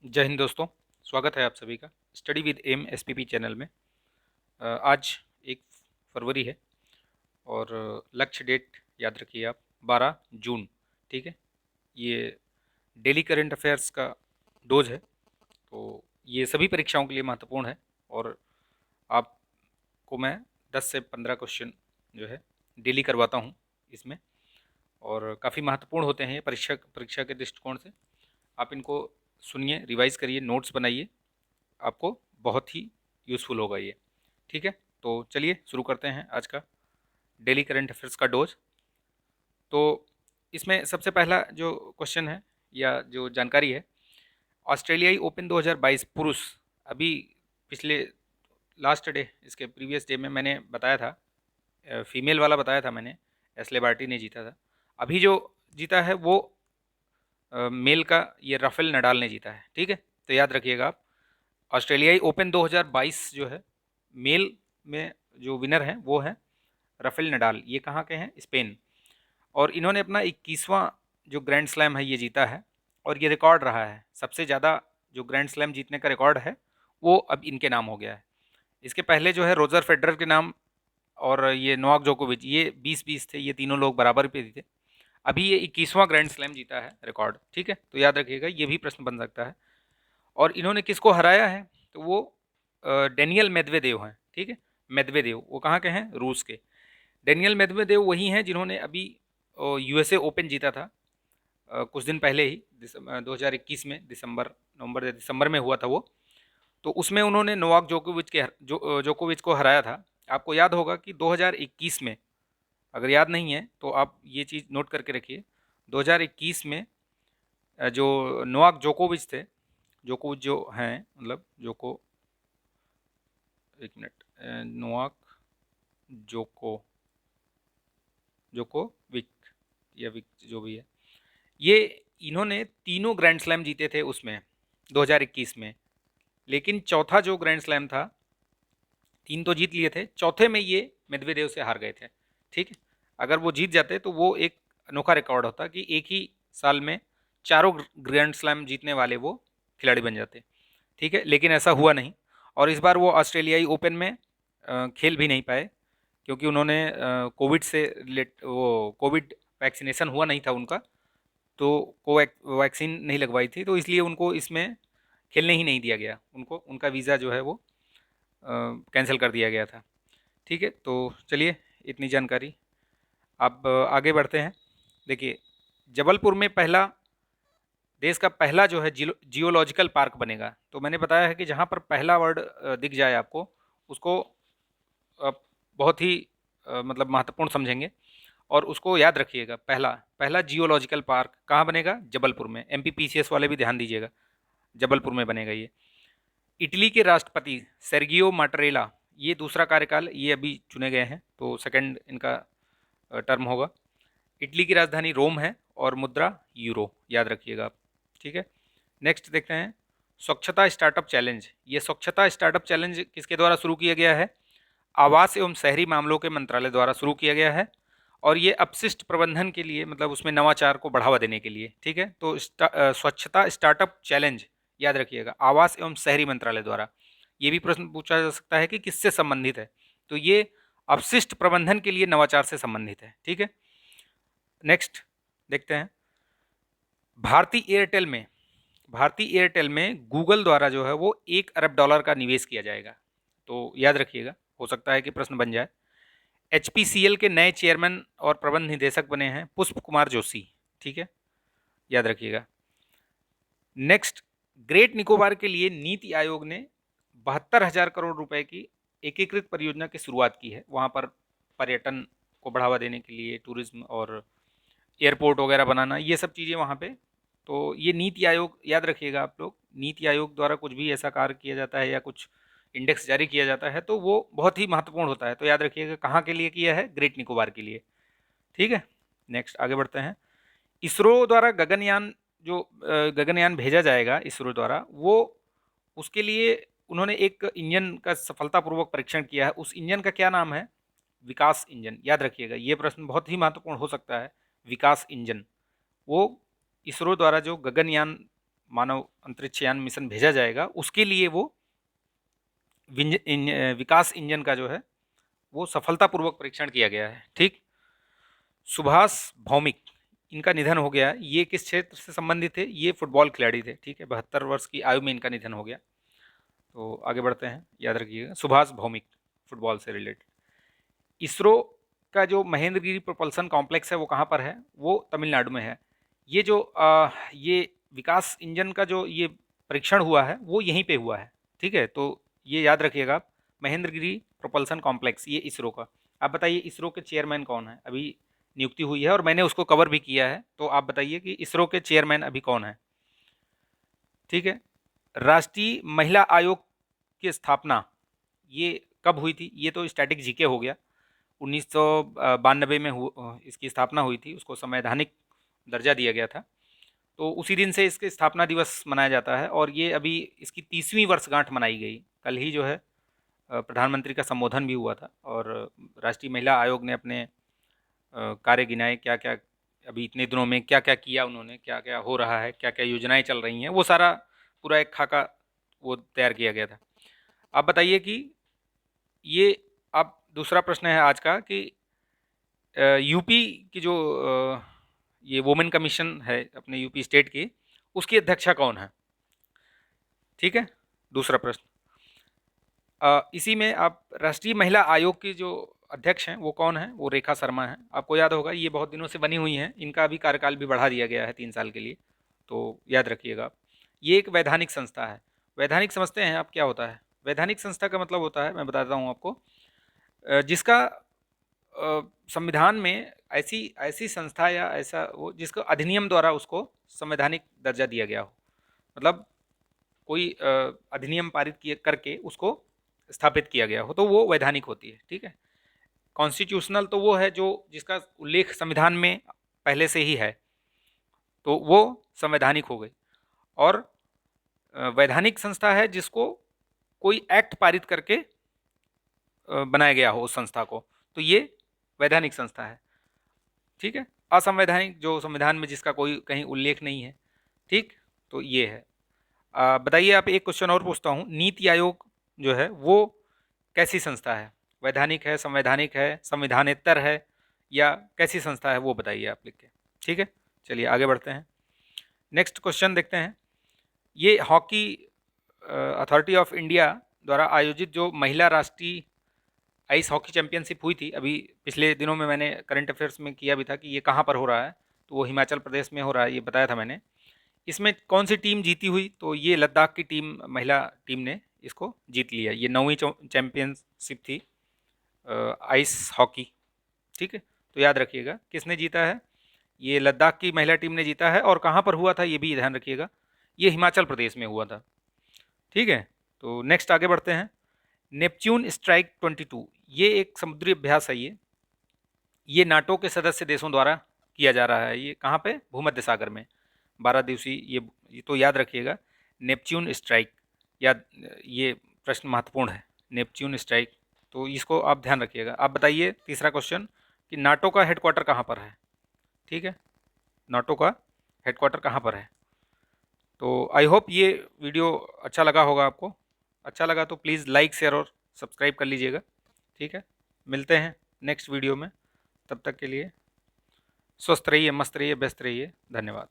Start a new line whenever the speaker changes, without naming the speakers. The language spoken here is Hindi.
जय हिंद दोस्तों। स्वागत है आप सभी का study with M SPP channel में। आज 1 फरवरी है और लक्ष्य डेट याद रखिए आप 12 जून। ठीक है, ये डेली करंट अफेयर्स का डोज है, तो ये सभी परीक्षाओं के लिए महत्वपूर्ण है। और आपको मैं 10 से 15 क्वेश्चन जो है डेली करवाता हूँ इसमें, और काफ़ी महत्वपूर्ण होते हैं ये परीक्षा परीक्षा के दृष्टिकोण से। आप इनको सुनिए, रिवाइज करिए, नोट्स बनाइए, आपको बहुत ही यूज़फुल होगा ये। ठीक है, तो चलिए शुरू करते हैं आज का डेली करंट अफेयर्स का डोज। तो इसमें सबसे पहला जो क्वेश्चन है या जो जानकारी है, ऑस्ट्रेलियाई ओपन 2022 पुरुष, अभी पिछले लास्ट डे, इसके प्रीवियस डे में मैंने बताया था, फीमेल वाला बताया था मैंने, एस्ले बार्टी ने जीता था। अभी जो जीता है वो मेल का ये राफेल नडाल ने जीता है। ठीक है, तो याद रखिएगा आप, ऑस्ट्रेलियाई ओपन 2022 जो है मेल में जो विनर हैं वो हैं राफेल नडाल। ये कहाँ के हैं? स्पेन। और इन्होंने अपना 21वां जो ग्रैंड स्लैम है ये जीता है, और ये रिकॉर्ड रहा है सबसे ज़्यादा जो ग्रैंड स्लैम जीतने का रिकॉर्ड है वो अब इनके नाम हो गया है। इसके पहले जो है रोजर फेडरर के नाम और ये नोवाक जोकोविच, ये 20-20 थे, ये तीनों लोग बराबर पे थे। अभी ये 21वां ग्रैंड स्लैम जीता है रिकॉर्ड। ठीक है, तो याद रखिएगा, ये भी प्रश्न बन सकता है। और इन्होंने किसको हराया है? तो वो डेनियल मेदवेदेव हैं। ठीक है, मेदवेदेव वो कहाँ के हैं? रूस के। डेनियल मेदवेदेव वही हैं जिन्होंने अभी यूएसए ओपन जीता था कुछ दिन पहले ही, 2021 में, दिसंबर में हुआ था वो। तो उसमें उन्होंने नोवाक जोकोविच को हराया था। आपको याद होगा कि 2021 में, अगर याद नहीं है तो आप ये चीज़ नोट करके रखिए, 2021 में जो नोवाक जोकोविच थे, जोकोविच जो हैं, मतलब एक मिनट, नोवाक जोकोविक या विक जो भी है, ये इन्होंने तीनों ग्रैंड स्लैम जीते थे उसमें 2021 में। लेकिन चौथा जो ग्रैंड स्लैम था, तीन तो जीत लिए थे, चौथे में ये मेदवेदेव से हार गए थे। ठीक है, अगर वो जीत जाते तो वो एक अनोखा रिकॉर्ड होता कि एक ही साल में चारों ग्रैंड स्लैम जीतने वाले वो खिलाड़ी बन जाते। ठीक है, लेकिन ऐसा हुआ नहीं, और इस बार वो ऑस्ट्रेलियाई ओपन में खेल भी नहीं पाए, क्योंकि उन्होंने कोविड से रिलेट वो कोविड वैक्सीनेशन हुआ नहीं था उनका, तो वैक्सीन नहीं लगवाई थी, तो इसलिए उनको इसमें खेलने ही नहीं दिया गया। उनको उनका वीज़ा जो है वो कैंसिल कर दिया गया था। ठीक है, तो चलिए इतनी जानकारी। अब आगे बढ़ते हैं। देखिए, जबलपुर में पहला, देश का पहला जो है जियोलॉजिकल पार्क बनेगा। तो मैंने बताया है कि जहाँ पर पहला वर्ड दिख जाए आपको, उसको आप बहुत ही मतलब महत्वपूर्ण समझेंगे, और उसको याद रखिएगा। पहला पहला जियोलॉजिकल पार्क कहाँ बनेगा? जबलपुर में। एमपीपीसीएस वाले भी ध्यान दीजिएगा, जबलपुर में बनेगा ये। इटली के राष्ट्रपति सेर्गियो माटरेला, ये दूसरा कार्यकाल, ये अभी चुने गए हैं, तो सेकंड इनका टर्म होगा। इटली की राजधानी रोम है और मुद्रा यूरो, याद रखिएगा आप। ठीक है, नेक्स्ट देखते हैं स्वच्छता स्टार्टअप चैलेंज। ये स्वच्छता स्टार्टअप चैलेंज किसके द्वारा शुरू किया गया है? आवास एवं शहरी मामलों के मंत्रालय द्वारा शुरू किया गया है, और ये अपशिष्ट प्रबंधन के लिए, मतलब उसमें नवाचार को बढ़ावा देने के लिए। ठीक है, तो स्वच्छता स्टार्टअप चैलेंज याद रखिएगा, आवास एवं शहरी मंत्रालय द्वारा। ये भी प्रश्न पूछा जा सकता है कि किससे संबंधित है, तो ये अपशिष्ट प्रबंधन के लिए नवाचार से संबंधित है। ठीक है, नेक्स्ट देखते हैं। भारतीय एयरटेल में गूगल द्वारा जो है वो $1 अरब का निवेश किया जाएगा। तो याद रखिएगा, हो सकता है कि प्रश्न बन जाए। एचपीसीएल के नए चेयरमैन और प्रबंध निदेशक बने हैं पुष्प कुमार जोशी। ठीक है, याद रखिएगा। नेक्स्ट, ग्रेट निकोबार के लिए नीति आयोग ने 72,000 करोड़ रुपए की एकीकृत परियोजना की शुरुआत की है। वहाँ पर पर्यटन को बढ़ावा देने के लिए, टूरिज्म और एयरपोर्ट वगैरह बनाना, ये सब चीज़ें वहाँ पे। तो ये नीति आयोग, याद रखिएगा आप लोग, नीति आयोग द्वारा कुछ भी ऐसा कार्य किया जाता है या कुछ इंडेक्स जारी किया जाता है तो वो बहुत ही महत्वपूर्ण होता है। तो याद रखिएगा कहाँ के लिए किया है? ग्रेट निकोबार के लिए। ठीक है, नेक्स्ट आगे बढ़ते हैं। इसरो द्वारा गगनयान, जो गगनयान भेजा जाएगा इसरो द्वारा, वो उसके लिए उन्होंने एक इंजन का सफलतापूर्वक परीक्षण किया है। उस इंजन का क्या नाम है? विकास इंजन। याद रखिएगा, ये प्रश्न बहुत ही महत्वपूर्ण हो सकता है। विकास इंजन, वो इसरो द्वारा जो गगनयान मानव अंतरिक्ष यान मिशन भेजा जाएगा, उसके लिए वो विकास इंजन का जो है वो सफलतापूर्वक परीक्षण किया गया है। ठीक, सुभाष भौमिक, इनका निधन हो गया। ये किस क्षेत्र से संबंधित थे? ये फुटबॉल खिलाड़ी थे। ठीक है, 72 वर्ष की आयु में इनका निधन हो गया। तो आगे बढ़ते हैं, याद रखिएगा, सुभाष भौमिक, फुटबॉल से रिलेटेड। इसरो का जो महेंद्रगिरी प्रोपल्सन कॉम्प्लेक्स है वो कहाँ पर है? वो तमिलनाडु में है। ये जो ये विकास इंजन का जो ये परीक्षण हुआ है वो यहीं पे हुआ है। ठीक है, तो ये याद रखिएगा आप, महेंद्रगिरी प्रोपल्सन कॉम्प्लेक्स, ये इसरो का। आप बताइए इसरो के चेयरमैन कौन है? अभी नियुक्ति हुई है और मैंने उसको कवर भी किया है, तो आप बताइए कि इसरो के चेयरमैन अभी कौन है? ठीक है, राष्ट्रीय महिला आयोग की स्थापना ये कब हुई थी? ये तो स्टैटिक जीके हो गया। 1992 में इसकी स्थापना हुई थी, उसको संवैधानिक दर्जा दिया गया था। तो उसी दिन से इसके स्थापना दिवस मनाया जाता है और ये अभी इसकी 30वीं वर्षगांठ मनाई गई। कल ही जो है प्रधानमंत्री का संबोधन भी हुआ था और राष्ट्रीय महिला आयोग ने अपने कार्य गिनाए, क्या क्या अभी इतने दिनों में क्या क्या किया उन्होंने, क्या क्या हो रहा है, क्या क्या योजनाएं चल रही हैं, वो सारा पूरा एक खाका वो तैयार किया गया था। आप बताइए कि ये, अब दूसरा प्रश्न है आज का कि यूपी की जो ये वुमेन कमीशन है अपने यूपी स्टेट की, उसकी अध्यक्षा कौन है? ठीक है, दूसरा प्रश्न। इसी में आप राष्ट्रीय महिला आयोग की जो अध्यक्ष हैं वो कौन है? वो रेखा शर्मा हैं। आपको याद होगा ये बहुत दिनों से बनी हुई हैं, इनका अभी कार्यकाल भी बढ़ा दिया गया है 3 साल के लिए, तो याद रखिएगा आप। ये एक वैधानिक संस्था है। वैधानिक समझते हैं आप क्या होता है? वैधानिक संस्था का मतलब होता है, मैं बताता हूँ आपको, जिसका संविधान में ऐसी ऐसी संस्था या ऐसा वो जिसको अधिनियम द्वारा उसको संवैधानिक दर्जा दिया गया हो, मतलब कोई अधिनियम पारित किए करके उसको स्थापित किया गया हो, तो वो वैधानिक होती है। ठीक है, कॉन्स्टिट्यूशनल तो वो है जो जिसका उल्लेख संविधान में पहले से ही है, तो वो संवैधानिक हो गई। और वैधानिक संस्था है जिसको कोई एक्ट पारित करके बनाया गया हो उस संस्था को, तो ये वैधानिक संस्था है। ठीक है, असंवैधानिक जो संविधान में जिसका कोई कहीं उल्लेख नहीं है। ठीक, तो ये है। बताइए, आप एक क्वेश्चन और पूछता हूँ, नीति आयोग जो है वो कैसी संस्था है? वैधानिक है, संवैधानिक है, संविधानेतर है, या कैसी संस्था है वो बताइए आप लिख के। ठीक है, चलिए आगे बढ़ते हैं, नेक्स्ट क्वेश्चन देखते हैं। ये हॉकी अथॉरिटी ऑफ इंडिया द्वारा आयोजित जो महिला राष्ट्रीय आइस हॉकी चैंपियनशिप हुई थी अभी पिछले दिनों में, मैंने करंट अफेयर्स में किया भी था कि ये कहाँ पर हो रहा है, तो वो हिमाचल प्रदेश में हो रहा है, ये बताया था मैंने। इसमें कौन सी टीम जीती हुई? तो ये लद्दाख की टीम, महिला टीम ने इसको जीत लिया। ये 9वीं चैंपियनशिप थी आइस हॉकी। ठीक है, तो याद रखिएगा किसने जीता है? ये लद्दाख की महिला टीम ने जीता है। और कहाँ पर हुआ था ये भी ध्यान रखिएगा, ये हिमाचल प्रदेश में हुआ था। ठीक है, तो नेक्स्ट आगे बढ़ते हैं। नेपच्यून स्ट्राइक 22, ये एक समुद्री अभ्यास है। ये नाटो के सदस्य देशों द्वारा किया जा रहा है। ये कहाँ पे? भूमध्य सागर में, 12 दिवसीय ये तो याद रखिएगा, नेपच्यून स्ट्राइक। याद, ये प्रश्न महत्वपूर्ण है, नेपच्यून स्ट्राइक, तो इसको आप ध्यान रखिएगा। आप बताइए तीसरा क्वेश्चन कि नाटो का हेडक्वार्टर कहाँ पर है? ठीक है, नाटो का हेडक्वार्टर कहाँ पर है? तो आई होप ये वीडियो अच्छा लगा होगा आपको। अच्छा लगा तो प्लीज़ लाइक, शेयर और सब्सक्राइब कर लीजिएगा। ठीक है, मिलते हैं नेक्स्ट वीडियो में, तब तक के लिए स्वस्थ रहिए, मस्त रहिए, व्यस्त रहिए। धन्यवाद।